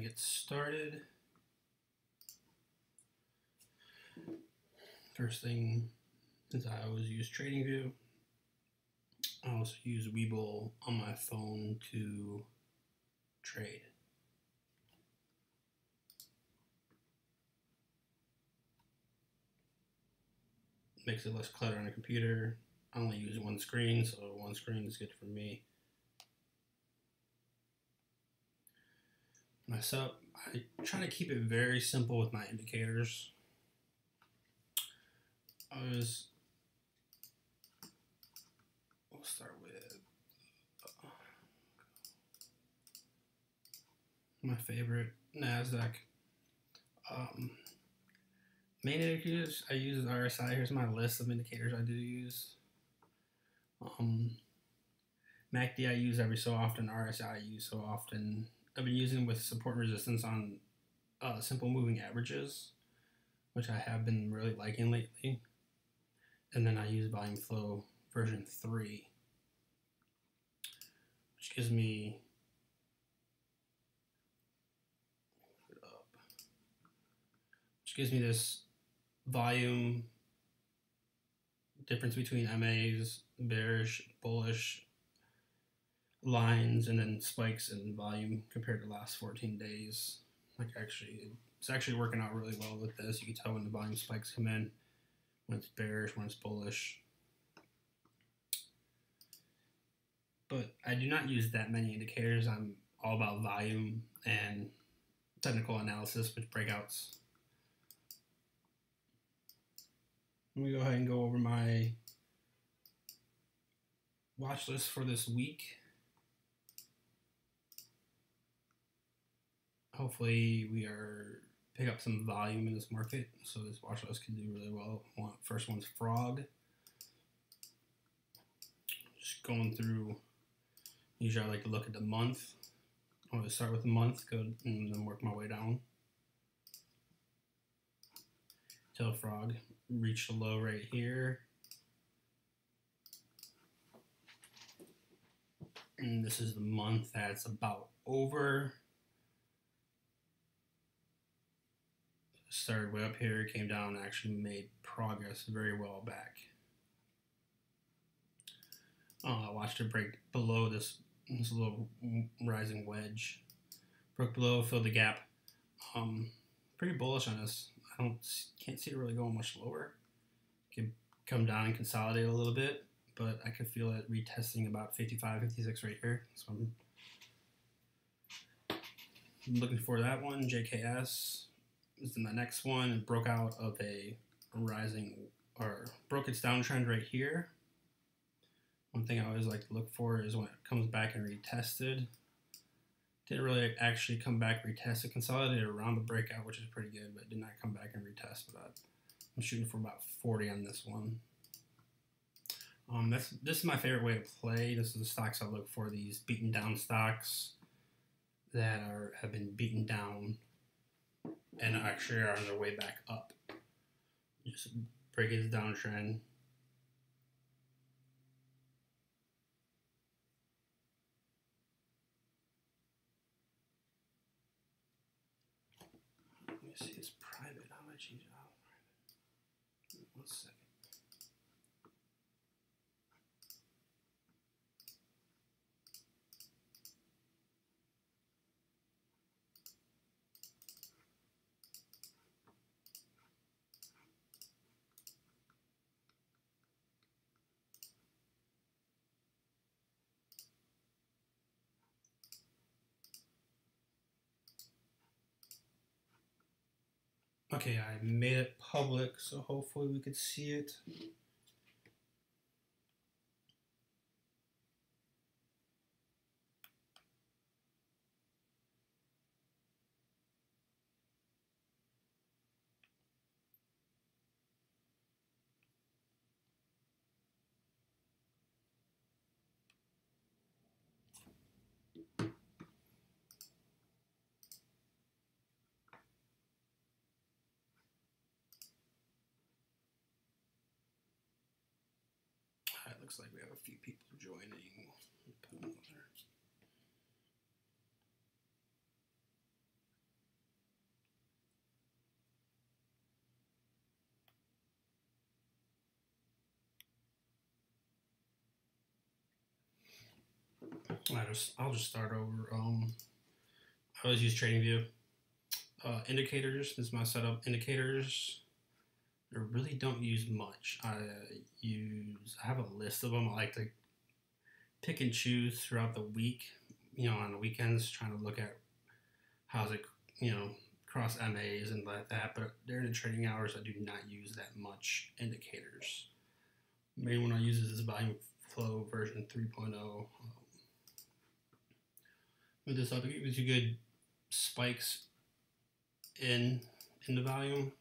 get started. First thing is I always use TradingView. I also use Webull on my phone to trade. Makes it less clutter on the computer. I only use one screen, so one screen is good for me. My setup, I try to keep it very simple with my indicators. We'll start with my favorite, NASDAQ. Main indicators, I use RSI. Here's my list of indicators I do use. MACD I use every so often. RSI I use so often. I've been using with support and resistance on simple moving averages, which I have been really liking lately. And then I use Volume Flow version 3, which gives me this volume difference between MAs, bearish, bullish lines, and then spikes in volume compared to the last 14 days. It's actually working out really well with this. You can tell when the volume spikes come in, when it's bearish, when it's bullish. But I do not use that many indicators. I'm all about volume and technical analysis with breakouts. Let me go ahead and go over my watch list for this week. Hopefully we pick up some volume in this market, so this watch list can do really well. First one's Frog. Just going through, usually I like to look at the month. I'm going to start with the month, go and then work my way down till Frog reach the low right here. And this is the month that's about over. Started way up here, came down, and actually made progress very well back. I watched it break below this little rising wedge. Broke below, filled the gap. Pretty bullish on this. Can't see it really going much lower. Can come down and consolidate a little bit, but I could feel it retesting about 55, 56 right here. So I'm looking for that one. JKS is in the next one and broke out of a rising, or broke its downtrend right here. One thing I always like to look for is when it comes back and retested. Didn't really actually come back, retest it, consolidated around the breakout, which is pretty good, but did not come back and retest that. I'm shooting for about 40 on this one. This is my favorite way to play. This is the stocks I look for, these beaten down stocks that have been beaten down and actually are on their way back up. Just break its downtrend. Let me see, it's private. How do I change it out? Private. 1 second. Okay, I made it public, so hopefully we could see it. Looks like we have a few people joining. I'll just start over. I always use TradingView. Indicators. This is my setup. Indicators. I really don't use much. I have a list of them. I like to pick and choose throughout the week. You know, on the weekends, trying to look at how's it, cross MAs and like that. But during the trading hours, I do not use that much indicators. The main one I use is volume flow version 3.0. With this, it gives you good spikes in the volume.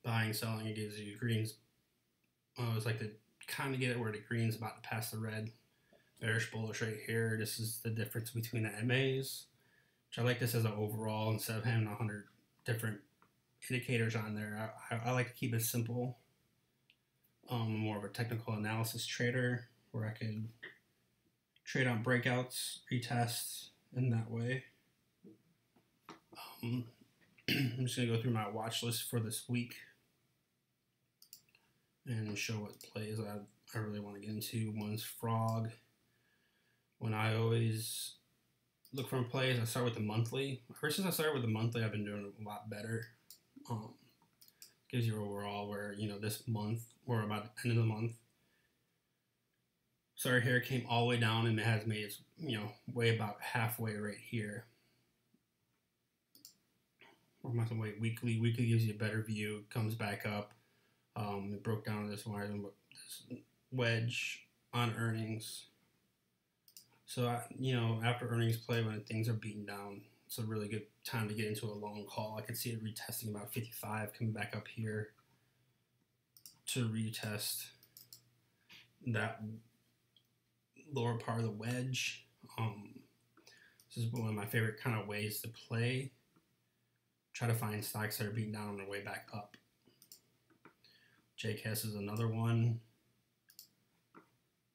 Buying, selling, it gives you greens. It's like to kind of get it where the green's about to pass the red. Bearish, bullish right here. This is the difference between the MAs. Which I like this as an overall instead of having 100 different indicators on there. I like to keep it simple. More of a technical analysis trader where I can trade on breakouts, retests in that way. I'm just going to go through my watch list for this week and show what plays I really want to get into. One's Frog. When I always look for plays, I start with the monthly. Ever since I started with the monthly, I've been doing a lot better. Gives you overall where, this month, or about the end of the month, sorry, here came all the way down and it has made its, way about halfway right here. Or my wait weekly. Weekly gives you a better view. Comes back up. It broke down this wedge on earnings. So after earnings play, when things are beaten down, it's a really good time to get into a long call. I could see it retesting about 55, coming back up here to retest that lower part of the wedge. This is one of my favorite kind of ways to play. Try to find stocks that are beaten down on their way back up. JKS is another one.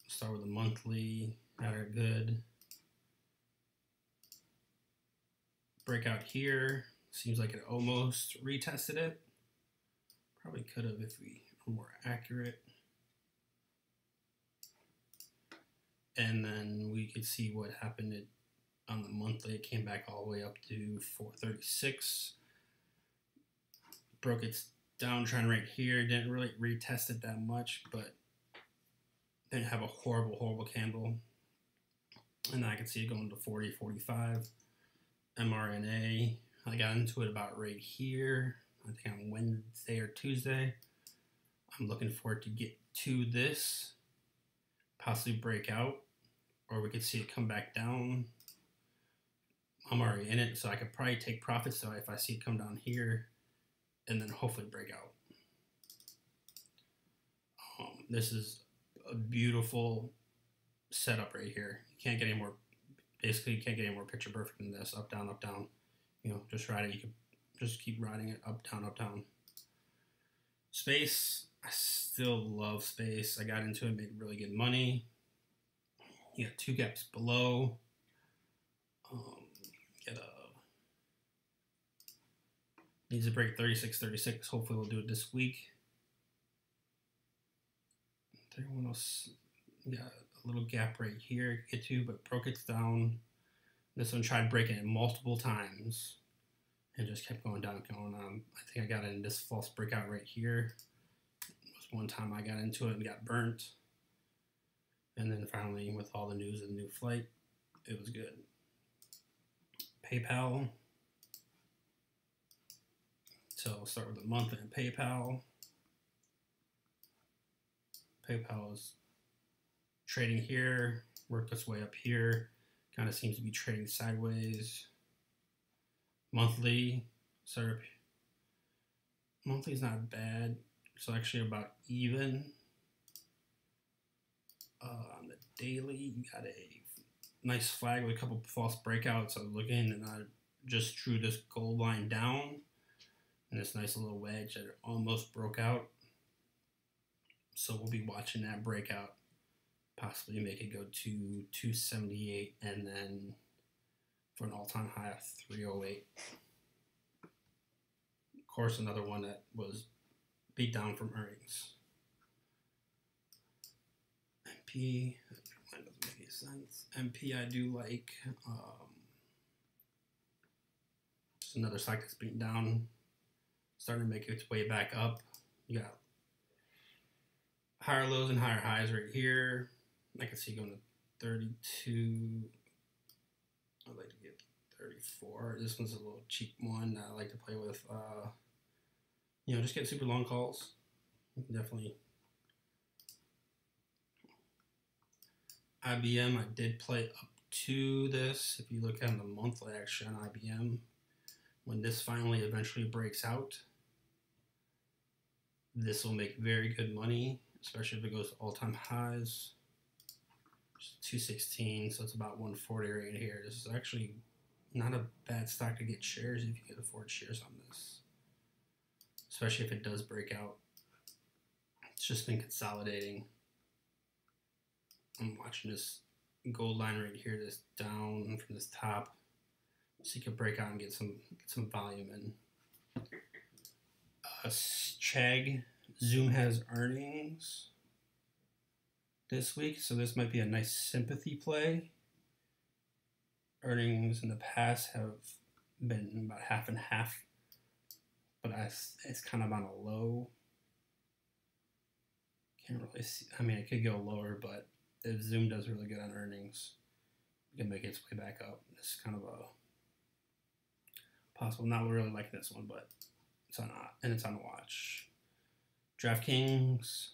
Start with the monthly that are good. Breakout here. Seems like it almost retested it. Probably could have if we were more accurate. And then we could see what happened on the monthly. It came back all the way up to 436. Broke its downtrend right here. Didn't really retest it that much, but didn't have a horrible candle. And I could see it going to 40, 45. mRNA, I got into it about right here. I think on Wednesday or Tuesday. I'm looking for it to get to this, possibly break out, or we could see it come back down. I'm already in it, so I could probably take profits. So if I see it come down here, and then hopefully break out. This is a beautiful setup right here. You can't get any more. Basically, you can't get any more picture perfect than this. Up, down, up, down. Just ride it. You can just keep riding it up, down, up, down. Space. I still love Space. I got into it, made really good money. You got 2 gaps below. Needs to break 36.36. Hopefully we'll do it this week. Everyone else got a little gap right here to get to, but broke it down. This one tried breaking it multiple times and just kept going down, going on. I think I got in this false breakout right here. It was one time I got into it and got burnt. And then finally, with all the news of the new flight, it was good. PayPal. So I'll start with the month and PayPal. PayPal is trading here, worked its way up here, kind of seems to be trading sideways. Monthly, monthly is not bad. It's actually about even. On the daily, you got a nice flag with a couple false breakouts. I was looking and I just drew this gold line down and this nice little wedge that almost broke out. So we'll be watching that breakout, possibly make it go to 278 and then for an all-time high of 308. Of course, another one that was beat down from earnings. MP, that doesn't make any sense. MP I do like. Just another stock that's beaten down, starting to make its way back up. You got higher lows and higher highs right here. I can see going to 32. I'd like to get 34. This one's a little cheap one that I like to play with. You know, just get super long calls. You can definitely. IBM, I did play up to this. If you look at the monthly action on IBM, when this finally eventually breaks out, this will make very good money, especially if it goes to all-time highs. 216, so it's about 140 right here. This is actually not a bad stock to get shares if you can afford shares on this, especially if it does break out. It's just been consolidating. I'm watching this gold line right here, this down from this top, so you can break out and get some volume in. Chegg, Zoom has earnings this week, so this might be a nice sympathy play. Earnings in the past have been about half and half, but it's kind of on a low. Can't really see. I mean, it could go lower, but if Zoom does really good on earnings, it can make its way back up. This is kind of a possible. Not really liking this one, but it's on watch. DraftKings,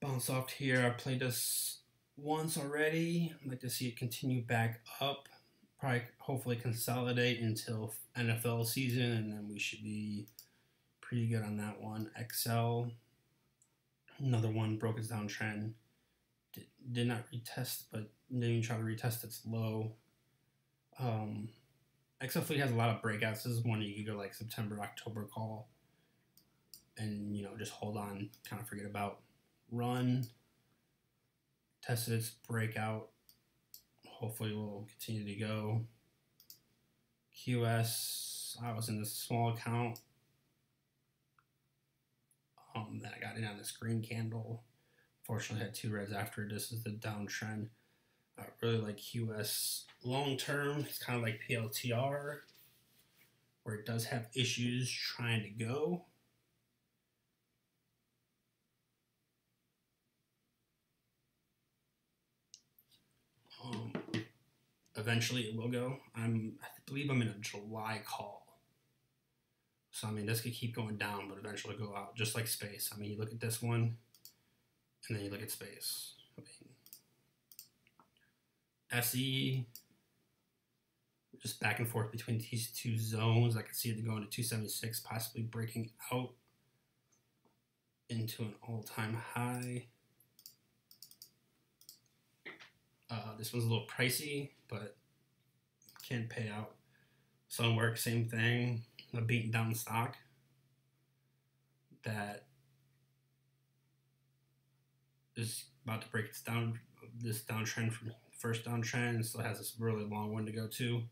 bounce off here. I played this once already. I'd like to see it continue back up. Probably, hopefully, consolidate until NFL season, and then we should be pretty good on that one. XL, another one broke its downtrend. Did not retest, but didn't even try to retest its low. XL Fleet has a lot of breakouts. This is one you could go like September, October call, and just hold on, kind of forget about. Run, tested its breakout. Hopefully, we'll continue to go. QS, I was in this small account. Then I got in on this green candle. Fortunately, had two reds after. This is the downtrend. I really like QS long term. It's kind of like PLTR, where it does have issues trying to go. Eventually, it will go. I believe I'm in a July call. So, I mean, this could keep going down, but eventually go out, just like Space. I mean, you look at this one, and then you look at Space. I mean, SE, just back and forth between these two zones. I can see it going to 276, possibly breaking out into an all-time high. This one's a little pricey, but can pay out. Sunwork, same thing. A beaten down stock that is about to break this downtrend from first downtrend. It still has this really long one to go to.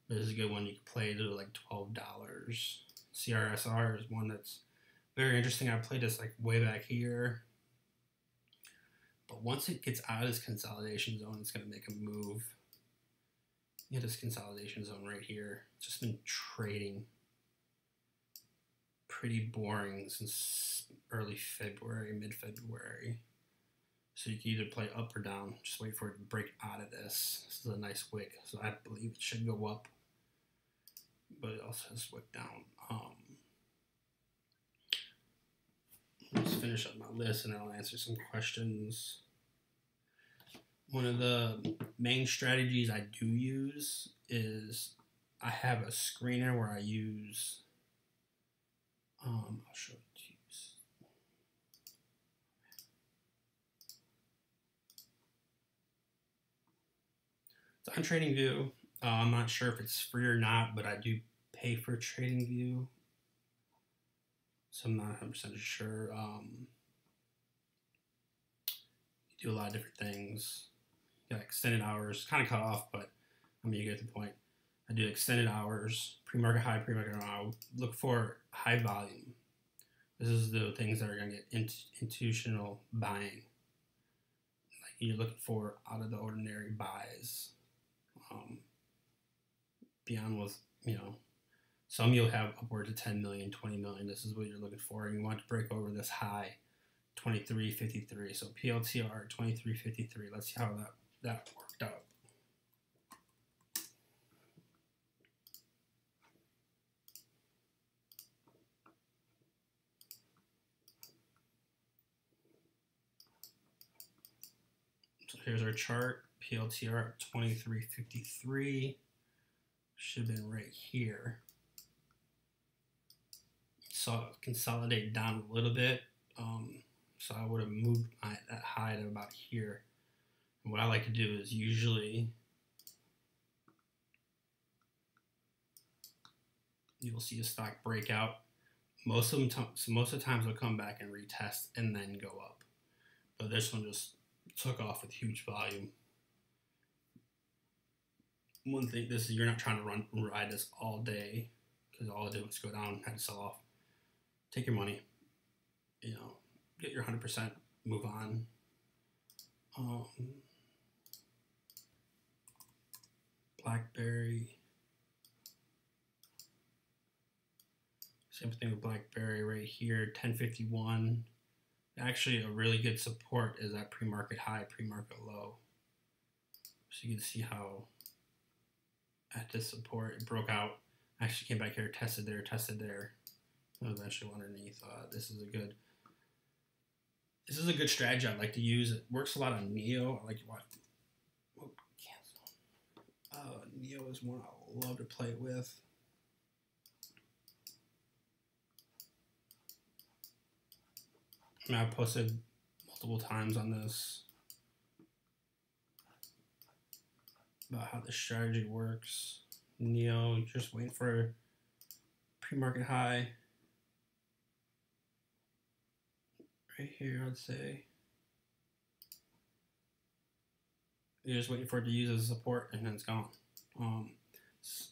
This is a good one. You can play it at like $12. CRSR is one that's very interesting. I played this like way back here. But once it gets out of this consolidation zone, it's going to make a move. You get this consolidation zone right here. It's just been trading pretty boring since early February, mid-February. So you can either play up or down. Just wait for it to break out of this. This is a nice wick, so I believe it should go up. But it also has wick down. Let's finish up my list and I'll answer some questions. One of the main strategies I do use is I have a screener where I use, I'll show it to you. It's on TradingView. I'm not sure if it's free or not, but I do pay for TradingView. So I'm not 100% sure. You do a lot of different things. You got extended hours, kind of cut off, but I mean, you get the point. I do extended hours, pre-market high, pre-market low. Look for high volume. This is the things that are going to get institutional buying. Like you're looking for out of the ordinary buys. Beyond with, some you'll have upwards of 10 million, 20 million. This is what you're looking for. And you want to break over this high, 23.53. So PLTR 23.53. Let's see how that worked out. So here's our chart. PLTR at 23.53. Should have been right here. Saw it consolidate down a little bit. So I would have moved that high to about here. And what I like to do is usually you'll see a stock break out. Most of the times it'll come back and retest and then go up. But this one just took off with huge volume. One thing, you're not trying to ride this all day, because all it did was go down, had to sell off. Take your money, get your 100%, move on. BlackBerry. Same thing with BlackBerry right here, 1051. Actually, a really good support is that pre-market high, pre-market low. So you can see how at this support it broke out. Actually came back here, tested there, and eventually underneath. This is a good strategy I like to use. It works a lot on NEO. I like to watch. Oh, cancel. NEO is one I love to play with. I've posted multiple times on this about how the strategy works. NEO, you're just waiting for pre-market high. Right here, I'd say. You're just waiting for it to use as support, and then it's gone.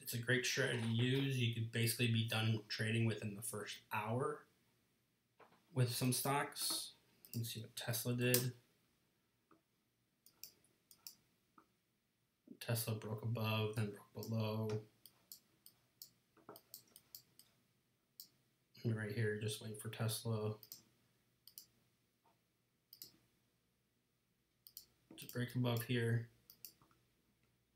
It's a great strategy to use. You could basically be done trading within the first hour with some stocks. Let's see what Tesla did. Tesla broke above, then broke below. And right here, just waiting for Tesla to break above here.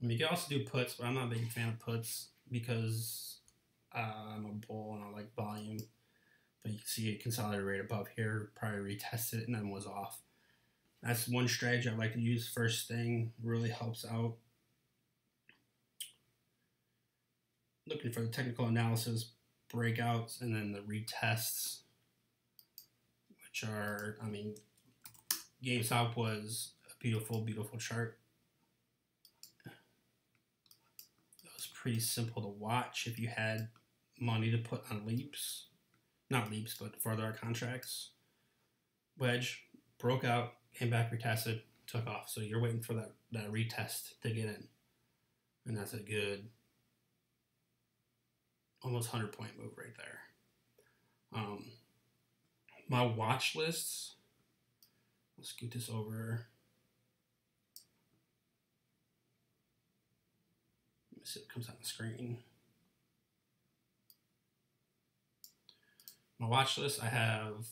I mean, you can also do puts, but I'm not a big fan of puts because I'm a bull and I like volume. But you can see it consolidated right above here, probably retested it and then was off. That's one strategy I like to use first thing, really helps out. Looking for the technical analysis, breakouts, and then the retests, which are, I mean, GameStop was a beautiful, beautiful chart. It was pretty simple to watch if you had money to put on leaps. Not leaps, but further out contracts. Wedge, broke out, came back, retested, took off. So you're waiting for that retest to get in. And that's a good, almost 100-point move right there. My watch lists, let's scoot this over. Let me see if it comes on the screen. My watch list, I have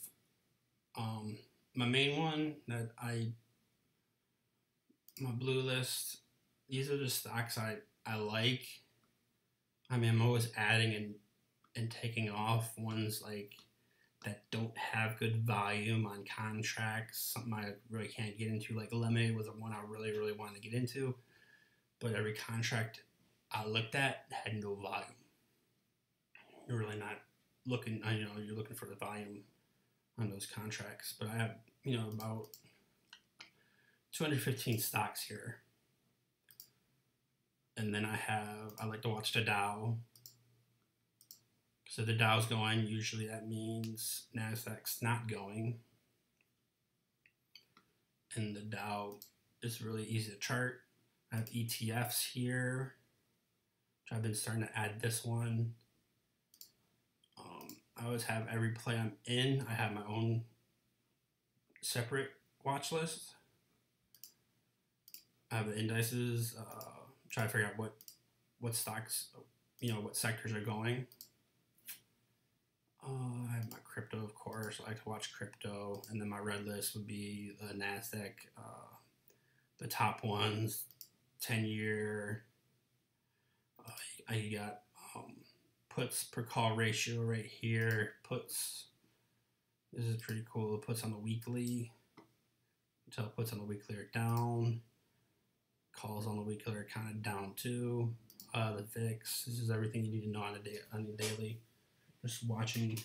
my main one my blue list. These are the stocks I like. I mean, I'm always adding and taking off ones like that don't have good volume on contracts. Something I really can't get into, like Lemonade was the one I really, really wanted to get into. But every contract I looked at had no volume. You're really not looking, you're looking for the volume on those contracts. But I have, about 215 stocks here. And then I like to watch the Dow. So the Dow's going, usually that means NASDAQ's not going. And the Dow is really easy to chart. I have ETFs here, which I've been starting to add this one. I always have every play I'm in. I have my own separate watch list. I have the indices. Try to figure out what stocks, what sectors are going. I have my crypto, of course. I like to watch crypto, and then my red list would be the Nasdaq, the top ones, 10-year. I got puts per call ratio right here. Puts. This is pretty cool. The puts on the weekly. Until puts on the weekly are down. Calls on the weekly are kind of down too. The VIX. This is everything you need to know on a daily. Just watching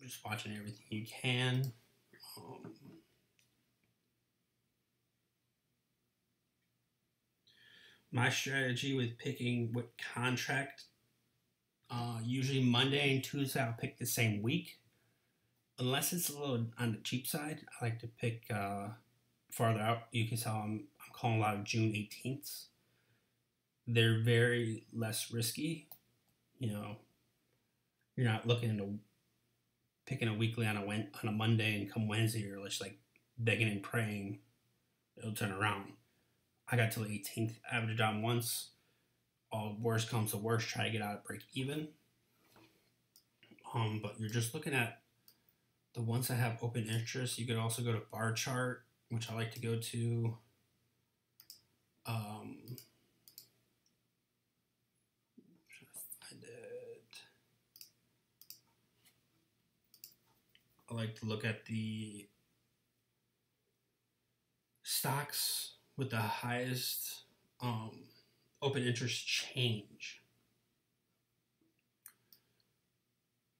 everything you can. My strategy with picking what contract, usually Monday and Tuesday I'll pick the same week. Unless it's a little on the cheap side, I like to pick farther out. You can tell I'm calling a lot of June 18th. They're very less risky. You're not looking into picking a weekly on a Monday, and come Wednesday you're just like begging and praying it'll turn around. I got till the 18th, averaged on once. All worst comes to worst, try to get out at break even. But you're just looking at the ones that have open interest. You could also go to bar chart, which I like to go to. I like to look at the stocks with the highest open interest change.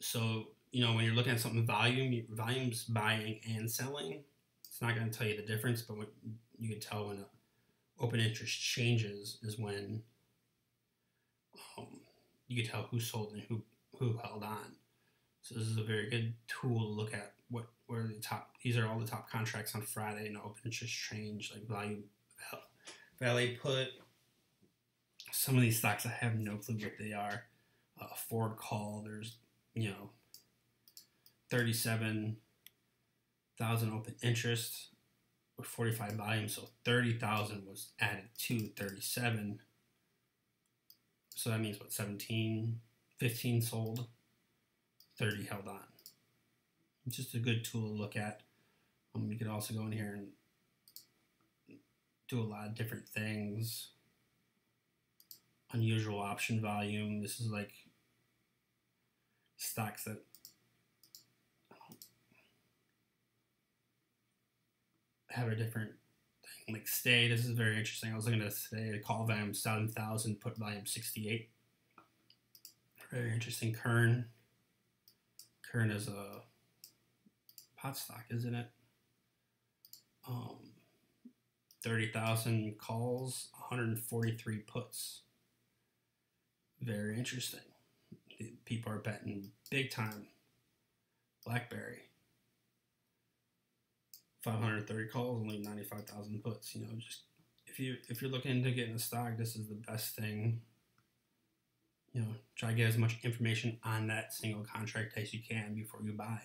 So, when you're looking at something volume's buying and selling. It's not going to tell you the difference, but what you can tell when open interest changes is when you can tell who sold and who held on. So this is a very good tool to look at where the top. These are all the top contracts on Friday, and open interest change, like Valley put. Some of these stocks I have no clue what they are. Ford call. There's 37,000 open interest with 45 volume, so 30,000 was added to 37. So that means 17, 15 sold, 30 held on. It's just a good tool to look at. You could also go in here and do a lot of different things. Unusual option volume. This is like stocks that have a different thing. Like Stay, this is very interesting. I was looking at Stay, the call volume 7,000, put volume 68. Very interesting. Kern is a pot stock, isn't it? 30,000 calls, 143 puts. Very interesting. People are betting big time. BlackBerry, 530 calls, only 95,000 puts. Just if you're looking into getting a stock, this is the best thing. Try to get as much information on that single contract as you can before you buy.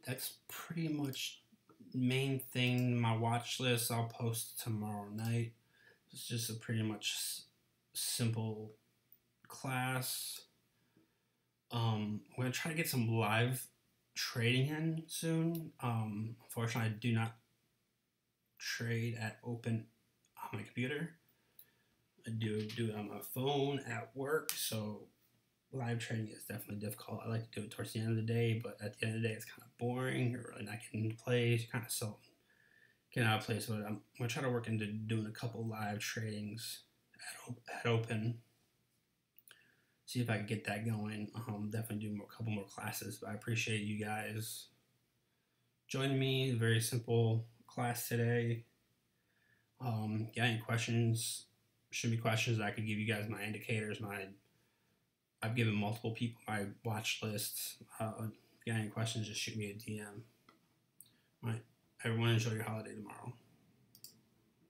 That's pretty much main thing. My watch list I'll post tomorrow night. It's just a pretty much simple class. I'm gonna try to get some live trading in soon. Unfortunately, I do not trade at open on my computer. I do it on my phone at work, so live trading is definitely difficult. I like to do it towards the end of the day, but at the end of the day, it's kind of boring. You're really not getting into place. You're kind of getting out of place. But I'm going to try to work into doing a couple live tradings at open. See if I can get that going. Definitely do a couple more classes. But I appreciate you guys joining me. Very simple class today. Got any questions? Should be questions that I could give you guys my indicators, I've given multiple people my watch lists. If you got any questions, just shoot me a DM. All right. Everyone enjoy your holiday tomorrow.